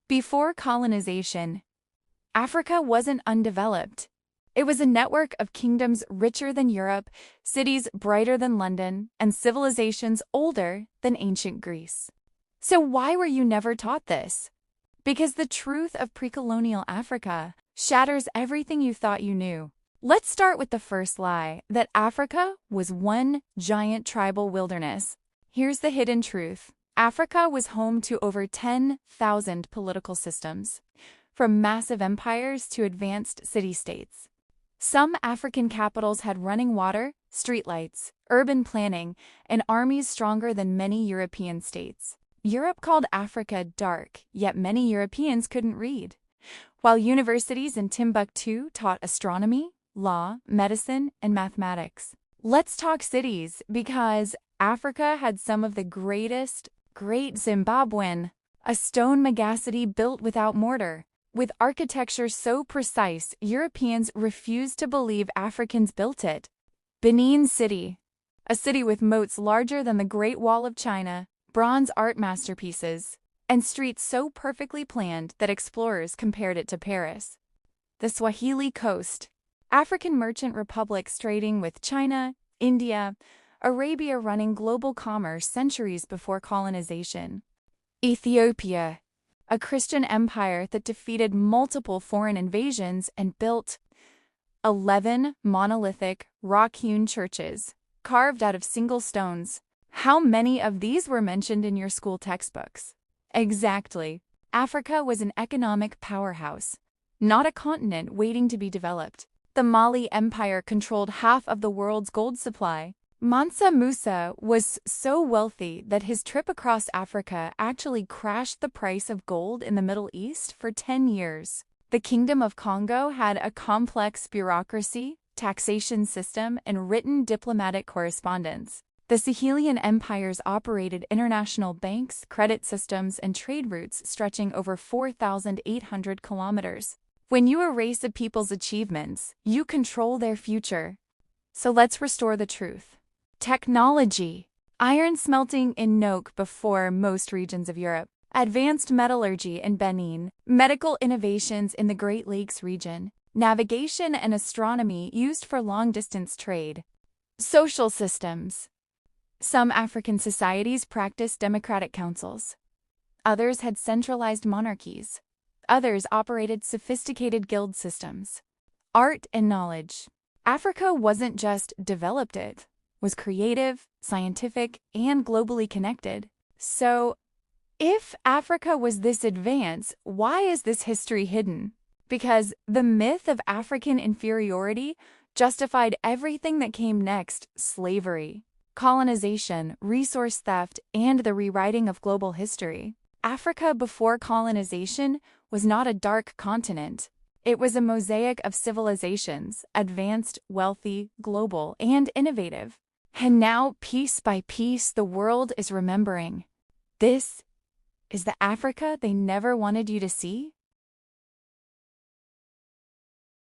Before colonization, Africa wasn't undeveloped. It was a network of kingdoms richer than Europe, cities brighter than London, and civilizations older than ancient Greece. So why were you never taught this? Because the truth of pre-colonial Africa shatters everything you thought you knew. Let's start with the first lie, that Africa was one giant tribal wilderness. Here's the hidden truth. Africa was home to over 10,000 political systems, from massive empires to advanced city-states. Some African capitals had running water, streetlights, urban planning, and armies stronger than many European states. Europe called Africa dark, yet many Europeans couldn't read. While universities in Timbuktu taught astronomy, law, medicine, and mathematics. Let's talk cities, because Africa had some of the greatest. Great Zimbabwe, a stone megacity built without mortar. With architecture so precise, Europeans refused to believe Africans built it. Benin City, a city with moats larger than the Great Wall of China, bronze art masterpieces, and streets so perfectly planned that explorers compared it to Paris. The Swahili Coast, African merchant republics trading with China, India, Arabia running global commerce centuries before colonization. Ethiopia, a Christian empire that defeated multiple foreign invasions and built 11 monolithic, rock-hewn churches, carved out of single stones. How many of these were mentioned in your school textbooks? Exactly. Africa was an economic powerhouse, not a continent waiting to be developed. The Mali Empire controlled half of the world's gold supply. Mansa Musa was so wealthy that his trip across Africa actually crashed the price of gold in the Middle East for 10 years. The Kingdom of Congo had a complex bureaucracy, taxation system, and written diplomatic correspondence. The Sahelian empires operated international banks, credit systems, and trade routes stretching over 4,800 kilometers. When you erase a people's achievements, you control their future. So let's restore the truth. Technology. Iron smelting in Noak before most regions of Europe. Advanced metallurgy in Benin. Medical innovations in the Great Lakes region. Navigation and astronomy used for long-distance trade. Social systems. Some African societies practiced democratic councils. Others had centralized monarchies. Others operated sophisticated guild systems. Art and knowledge. Africa wasn't just developed, it was creative, scientific, and globally connected. So, if Africa was this advanced, why is this history hidden? Because the myth of African inferiority justified everything that came next: slavery, colonization, resource theft, and the rewriting of global history. Africa before colonization was not a dark continent. It was a mosaic of civilizations, advanced, wealthy, global, and innovative. And now, piece by piece, the world is remembering. This is the Africa they never wanted you to see.